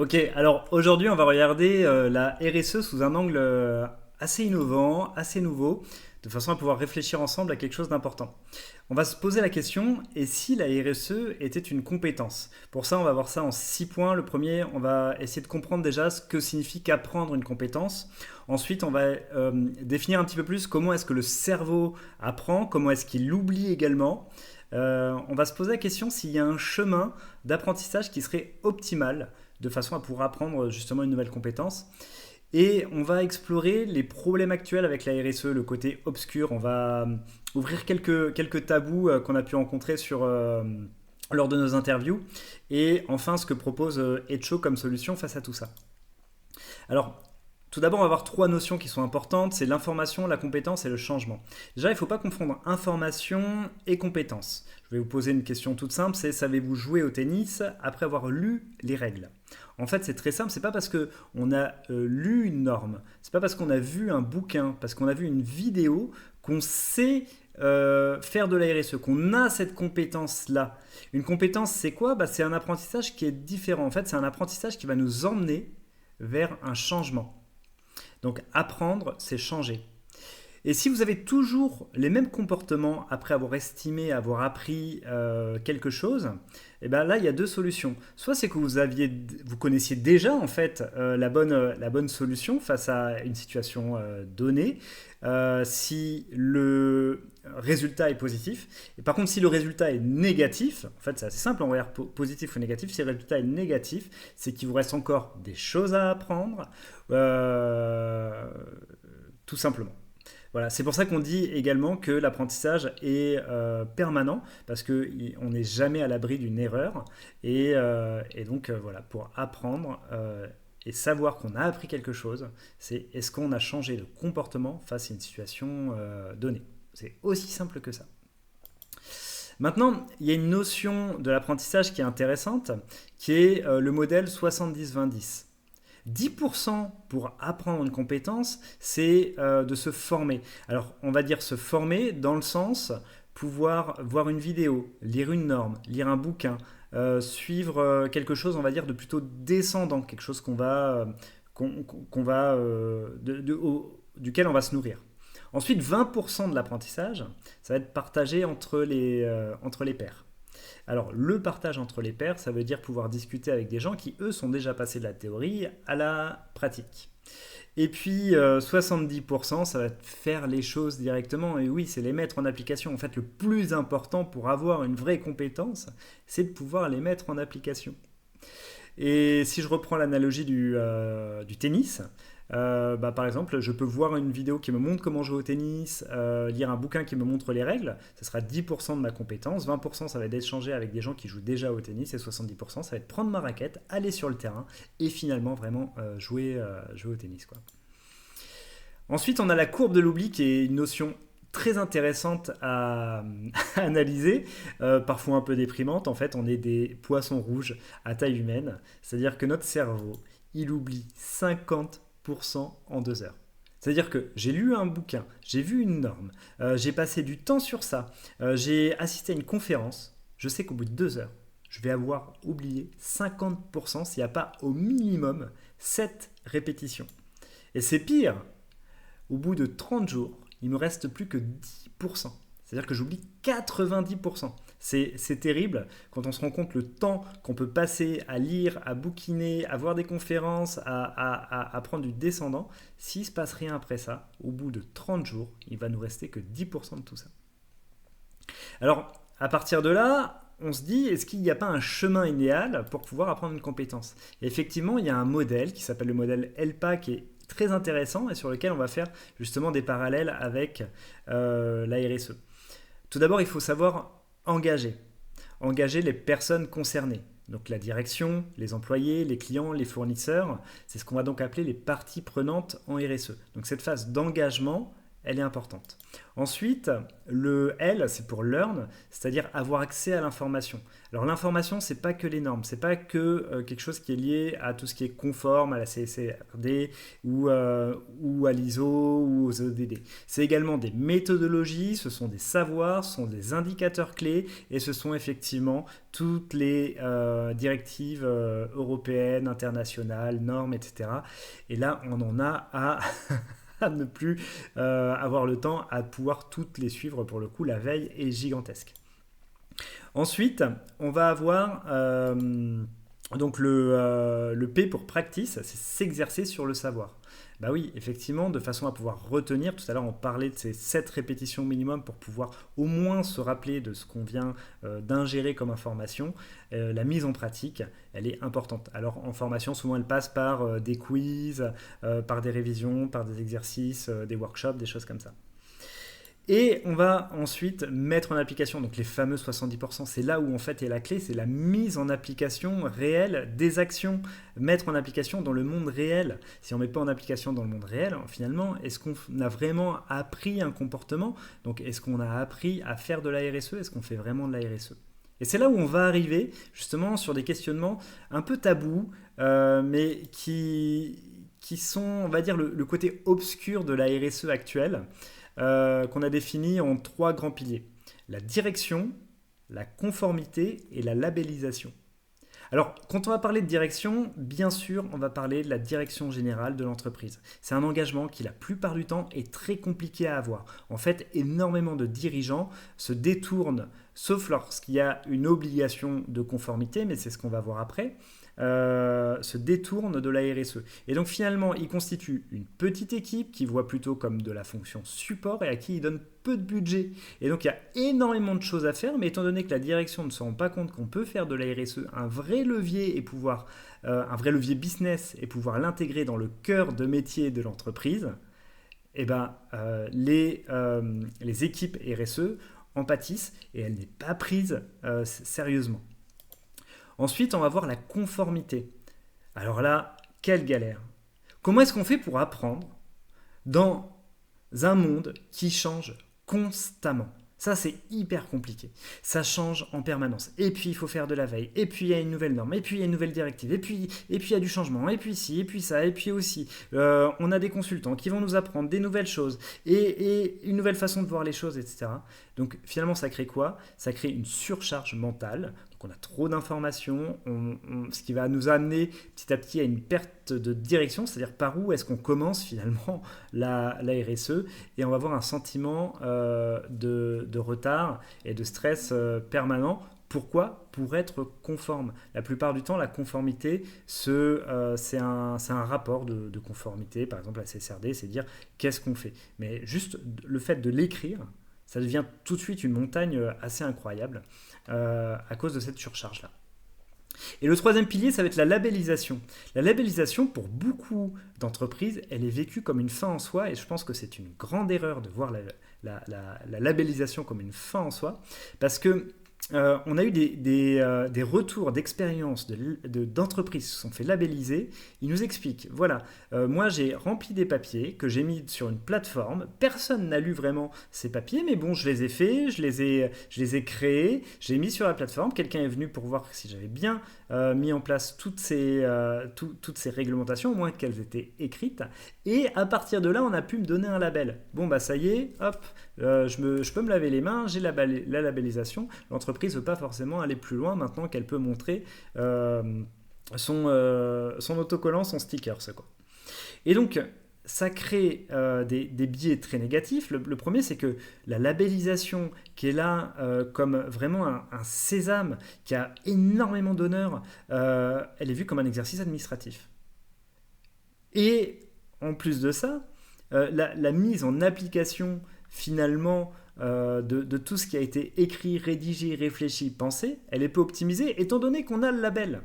Ok, alors aujourd'hui on va regarder la RSE sous un angle assez innovant, assez nouveau, de façon à pouvoir réfléchir ensemble à quelque chose d'important. On va se poser la question, et si la RSE était une compétence? Pour ça on va voir ça en 6 points. Le premier, on va essayer de comprendre déjà ce que signifie qu'apprendre une compétence. Ensuite on va définir un petit peu plus comment est-ce que le cerveau apprend, comment est-ce qu'il l'oublie également. On va se poser la question s'il y a un chemin d'apprentissage qui serait optimal de façon à pouvoir apprendre justement une nouvelle compétence. Et on va explorer les problèmes actuels avec la RSE, le côté obscur. On va ouvrir quelques tabous qu'on a pu rencontrer lors de nos interviews. Et enfin, ce que propose Echo comme solution face à tout ça. Alors, tout d'abord, on va avoir trois notions qui sont importantes, c'est l'information, la compétence et le changement. Déjà, il ne faut pas confondre information et compétence. Je vais vous poser une question toute simple, c'est savez-vous jouer au tennis après avoir lu les règles? En fait, c'est très simple, c'est pas parce qu'on a lu une norme, c'est pas parce qu'on a vu un bouquin, parce qu'on a vu une vidéo qu'on sait faire de la RSE, qu'on a cette compétence-là. Une compétence, c'est quoi? C'est un apprentissage qui est différent. En fait, c'est un apprentissage qui va nous emmener vers un changement. Donc apprendre, c'est changer. Et si vous avez toujours les mêmes comportements après avoir estimé, avoir appris quelque chose, et bien là il y a deux solutions. Soit c'est que vous connaissiez déjà en fait la bonne solution face à une situation donnée, si le résultat est positif. Et par contre, si le résultat est négatif, en fait c'est assez simple, on va dire positif ou négatif. Si le résultat est négatif, c'est qu'il vous reste encore des choses à apprendre, euh, tout simplement. Voilà, c'est pour ça qu'on dit également que l'apprentissage est permanent, parce qu'on n'est jamais à l'abri d'une erreur. Et donc, voilà, pour apprendre et savoir qu'on a appris quelque chose, c'est est-ce qu'on a changé de comportement face à une situation donnée. C'est aussi simple que ça. Maintenant, il y a une notion de l'apprentissage qui est intéressante, qui est le modèle 70-20-10. 10% pour apprendre une compétence, c'est de se former. Alors, on va dire se former dans le sens pouvoir voir une vidéo, lire une norme, lire un bouquin, suivre quelque chose, on va dire, de plutôt descendant, quelque chose duquel on va se nourrir. Ensuite, 20% de l'apprentissage, ça va être partagé entre les pairs. Alors, le partage entre les pairs, ça veut dire pouvoir discuter avec des gens qui, eux, sont déjà passés de la théorie à la pratique. Et puis, 70%, ça va faire les choses directement. Et oui, c'est les mettre en application. En fait, le plus important pour avoir une vraie compétence, c'est de pouvoir les mettre en application. Et si je reprends l'analogie du tennis, par exemple, je peux voir une vidéo qui me montre comment jouer au tennis, lire un bouquin qui me montre les règles, ce sera 10% de ma compétence, 20% ça va être d'échanger avec des gens qui jouent déjà au tennis, et 70% ça va être prendre ma raquette, aller sur le terrain, et finalement vraiment jouer au tennis, quoi. Ensuite, on a la courbe de l'oubli qui est une notion très intéressante à analyser, parfois un peu déprimante. En fait, on est des poissons rouges à taille humaine, c'est-à-dire que notre cerveau, il oublie 50% en 2 heures. C'est-à-dire que j'ai lu un bouquin, j'ai vu une norme, j'ai passé du temps sur ça, j'ai assisté à une conférence, je sais qu'au bout de 2 heures, je vais avoir oublié 50% s'il n'y a pas au minimum 7 répétitions. Et c'est pire, au bout de 30 jours, il me reste plus que 10%. C'est-à-dire que j'oublie 90%. C'est terrible quand on se rend compte le temps qu'on peut passer à lire, à bouquiner, à voir des conférences, à prendre du descendant. S'il ne se passe rien après ça, au bout de 30 jours, il va nous rester que 10% de tout ça. Alors, à partir de là, on se dit, est-ce qu'il n'y a pas un chemin idéal pour pouvoir apprendre une compétence? Et effectivement, il y a un modèle qui s'appelle le modèle ELPA qui est très intéressant et sur lequel on va faire justement des parallèles avec la RSE. Tout d'abord, il faut savoir engager les personnes concernées. Donc la direction, les employés, les clients, les fournisseurs, c'est ce qu'on va donc appeler les parties prenantes en RSE. Donc cette phase d'engagement, elle est importante. Ensuite, le L, c'est pour learn, c'est-à-dire avoir accès à l'information. Alors l'information, c'est pas que les normes, c'est pas que quelque chose qui est lié à tout ce qui est conforme à la CSRD ou à l'ISO ou aux ODD. C'est également des méthodologies, ce sont des savoirs, ce sont des indicateurs clés et ce sont effectivement toutes les directives européennes, internationales, normes, etc. Et là, on en a à à ne plus avoir le temps à pouvoir toutes les suivre. Pour le coup, la veille est gigantesque. Ensuite, on va avoir donc le P pour practice, c'est s'exercer sur le savoir. Bah oui, effectivement, de façon à pouvoir retenir, tout à l'heure on parlait de ces 7 répétitions minimum pour pouvoir au moins se rappeler de ce qu'on vient d'ingérer comme information, la mise en pratique, elle est importante. Alors en formation, souvent elle passe par des quiz, par des révisions, par des exercices, des workshops, des choses comme ça. Et on va ensuite mettre en application, donc les fameux 70%, c'est là où en fait est la clé, c'est la mise en application réelle des actions, mettre en application dans le monde réel. Si on ne met pas en application dans le monde réel, finalement, est-ce qu'on a vraiment appris un comportement? Donc est-ce qu'on a appris à faire de la RSE? Est-ce qu'on fait vraiment de la RSE? Et c'est là où on va arriver justement sur des questionnements un peu tabous, mais qui sont, on va dire, le côté obscur de la RSE actuelle. Qu'on a défini en 3 grands piliers. La direction, la conformité et la labellisation. Alors, quand on va parler de direction, bien sûr, on va parler de la direction générale de l'entreprise. C'est un engagement qui, la plupart du temps, est très compliqué à avoir. En fait, énormément de dirigeants se détournent, sauf lorsqu'il y a une obligation de conformité, mais c'est ce qu'on va voir après, se détournent de la RSE. Et donc finalement, ils constituent une petite équipe qui voit plutôt comme de la fonction support et à qui ils donnent peu de budget. Et donc il y a énormément de choses à faire, mais étant donné que la direction ne se rend pas compte qu'on peut faire de la RSE un vrai levier et pouvoir, un vrai levier business et pouvoir l'intégrer dans le cœur de métier de l'entreprise, eh ben, les équipes RSE en pâtissent et elle n'est pas prise sérieusement. Ensuite, on va voir la conformité. Alors là, quelle galère! Comment est-ce qu'on fait pour apprendre dans un monde qui change constamment? Ça, c'est hyper compliqué. Ça change en permanence. Et puis, il faut faire de la veille. Et puis, il y a une nouvelle norme. Et puis, il y a une nouvelle directive. Et puis, il y a du changement. Et puis, ci, et puis ça. Et puis aussi, on a des consultants qui vont nous apprendre des nouvelles choses. Et une nouvelle façon de voir les choses, etc. Donc, finalement, ça crée quoi? Ça crée une surcharge mentale. Donc, on a trop d'informations. Ce qui va nous amener petit à petit à une perte de direction. C'est-à-dire, par où est-ce qu'on commence, finalement, la RSE? Et on va avoir un sentiment de retard et de stress permanent. Pourquoi? Pour être conforme. La plupart du temps, la conformité, c'est un rapport de conformité. Par exemple, la CSRD, c'est dire qu'est-ce qu'on fait. Mais juste le fait de l'écrire, ça devient tout de suite une montagne assez incroyable à cause de cette surcharge-là. Et le troisième pilier, ça va être la labellisation. La labellisation, pour beaucoup d'entreprises, elle est vécue comme une fin en soi, et je pense que c'est une grande erreur de voir la labellisation comme une fin en soi, parce que on a eu des retours d'expérience d'entreprises qui se sont fait labelliser. Ils nous expliquent, voilà, moi j'ai rempli des papiers que j'ai mis sur une plateforme, personne n'a lu vraiment ces papiers, mais bon, je les ai faits, je les ai créés, j'ai mis sur la plateforme, quelqu'un est venu pour voir si j'avais bien mis en place toutes ces réglementations, au moins qu'elles étaient écrites, et à partir de là, on a pu me donner un label. Bon, bah ça y est, hop, je peux me laver les mains, j'ai la labellisation. L'entreprise ne veut pas forcément aller plus loin maintenant qu'elle peut montrer son autocollant, son sticker, c'est quoi. Et donc, ça crée des biais très négatifs. Le premier, c'est que la labellisation, qui est là comme vraiment un sésame, qui a énormément d'honneur, elle est vue comme un exercice administratif. Et en plus de ça, la mise en application finalement de tout ce qui a été écrit, rédigé, réfléchi, pensé, elle est peu optimisée étant donné qu'on a le label.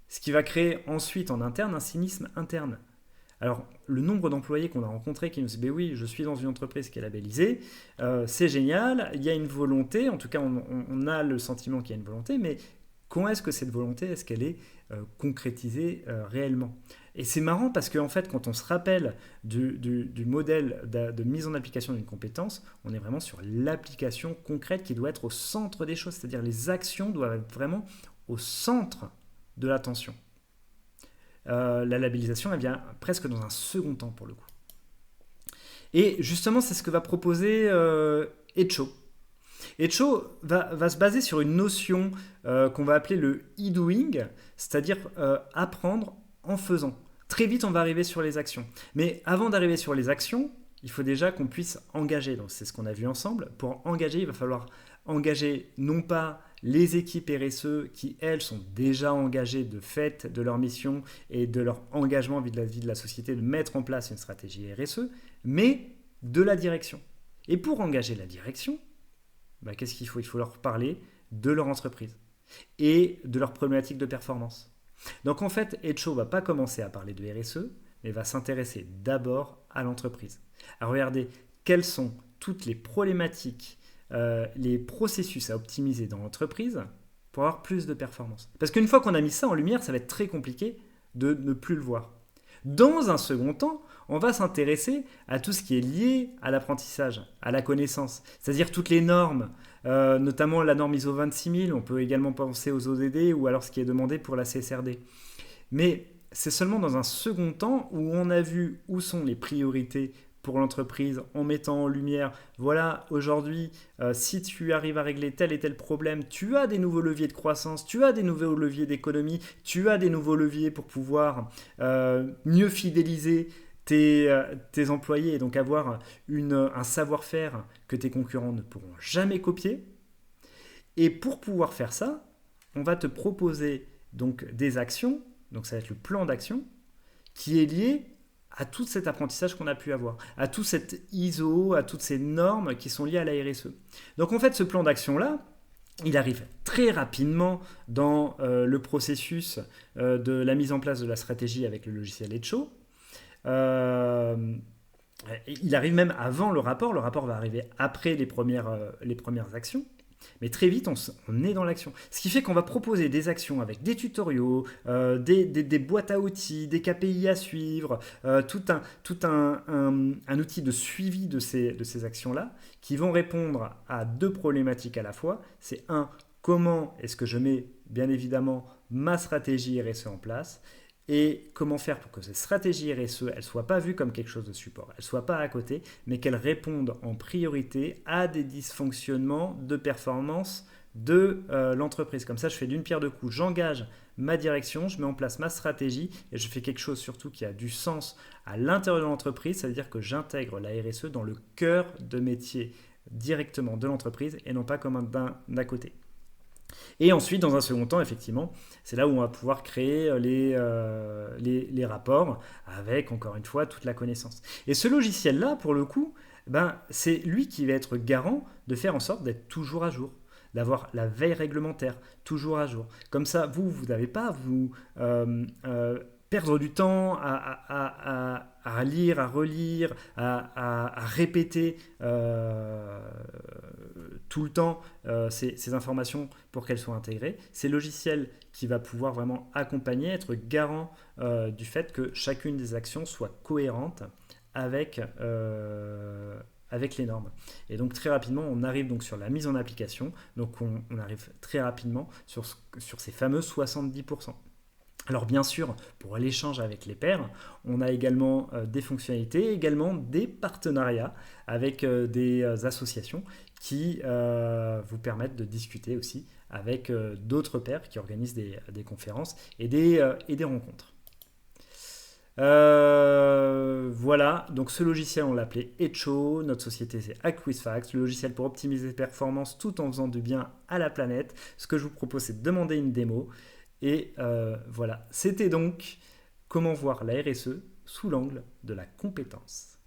Ce qui va créer ensuite en interne un cynisme interne. Alors, le nombre d'employés qu'on a rencontrés qui nous disent « Ben oui, je suis dans une entreprise qui est labellisée, c'est génial, il y a une volonté, en tout cas on a le sentiment qu'il y a une volonté, mais Comment est-ce que cette volonté, est-ce qu'elle est concrétisée réellement? Et c'est marrant parce qu'en fait, quand on se rappelle du modèle de mise en application d'une compétence, on est vraiment sur l'application concrète qui doit être au centre des choses, c'est-à-dire les actions doivent être vraiment au centre de l'attention. La labellisation, elle vient presque dans un second temps pour le coup. Et justement, c'est ce que va proposer Echo. Echo va se baser sur une notion qu'on va appeler le e-doing, c'est-à-dire apprendre en faisant. Très vite, on va arriver sur les actions. Mais avant d'arriver sur les actions, il faut déjà qu'on puisse engager. Donc, c'est ce qu'on a vu ensemble. Pour engager, il va falloir engager non pas les équipes RSE qui, elles, sont déjà engagées de fait de leur mission et de leur engagement vis-à-vis de la société de mettre en place une stratégie RSE, mais de la direction. Et pour engager la direction, qu'est-ce qu'il faut? Il faut leur parler de leur entreprise et de leurs problématiques de performance. Donc en fait, Echo ne va pas commencer à parler de RSE, mais va s'intéresser d'abord à l'entreprise. Alors regardez, quelles sont toutes les problématiques, les processus à optimiser dans l'entreprise pour avoir plus de performance. Parce qu'une fois qu'on a mis ça en lumière, ça va être très compliqué de ne plus le voir. Dans un second temps, on va s'intéresser à tout ce qui est lié à l'apprentissage, à la connaissance, c'est-à-dire toutes les normes, notamment la norme ISO 26000, on peut également penser aux ODD ou alors ce qui est demandé pour la CSRD. Mais c'est seulement dans un second temps où on a vu où sont les priorités pour l'entreprise en mettant en lumière, voilà, aujourd'hui, si tu arrives à régler tel et tel problème, tu as des nouveaux leviers de croissance, tu as des nouveaux leviers d'économie, tu as des nouveaux leviers pour pouvoir mieux fidéliser tes employés et donc avoir un savoir-faire que tes concurrents ne pourront jamais copier. Et pour pouvoir faire ça, on va te proposer donc des actions, donc ça va être le plan d'action, qui est lié à tout cet apprentissage qu'on a pu avoir, à tout cet ISO, à toutes ces normes qui sont liées à la RSE. Donc en fait, ce plan d'action-là, il arrive très rapidement dans le processus de la mise en place de la stratégie avec le logiciel Echo. Il arrive même avant le rapport va arriver après les premières actions. Mais très vite, on est dans l'action. Ce qui fait qu'on va proposer des actions avec des tutoriaux, des boîtes à outils, des KPI à suivre, tout un outil de suivi de ces actions-là qui vont répondre à deux problématiques à la fois. C'est comment est-ce que je mets bien évidemment ma stratégie RSE en place et comment faire pour que cette stratégie RSE, elle ne soit pas vue comme quelque chose de support, elle ne soit pas à côté, mais qu'elle réponde en priorité à des dysfonctionnements de performance de l'entreprise. Comme ça, je fais d'une pierre deux coups. J'engage ma direction, je mets en place ma stratégie et je fais quelque chose surtout qui a du sens à l'intérieur de l'entreprise, c'est-à-dire que j'intègre la RSE dans le cœur de métier directement de l'entreprise et non pas comme d'un côté. Et ensuite, dans un second temps, effectivement, c'est là où on va pouvoir créer les rapports avec, encore une fois, toute la connaissance. Et ce logiciel-là, pour le coup, c'est lui qui va être garant de faire en sorte d'être toujours à jour, d'avoir la veille réglementaire toujours à jour. Comme ça, vous n'avez pas à vous perdre du temps à lire, à relire, à répéter tout le temps ces informations pour qu'elles soient intégrées. C'est le logiciel qui va pouvoir vraiment accompagner, être garant du fait que chacune des actions soit cohérente avec les normes. Et donc très rapidement, on arrive donc sur la mise en application. Donc on arrive très rapidement sur ces fameux 70%. Alors bien sûr, pour l'échange avec les pairs, on a également des fonctionnalités, également des partenariats avec des associations qui vous permettent de discuter aussi avec d'autres pairs qui organisent des conférences et des rencontres. Voilà, donc ce logiciel on l'appelait Echo, notre société c'est Acquisfax, le logiciel pour optimiser les performances tout en faisant du bien à la planète. Ce que je vous propose c'est de demander une démo. Et voilà, c'était donc comment voir la RSE sous l'angle de la compétence.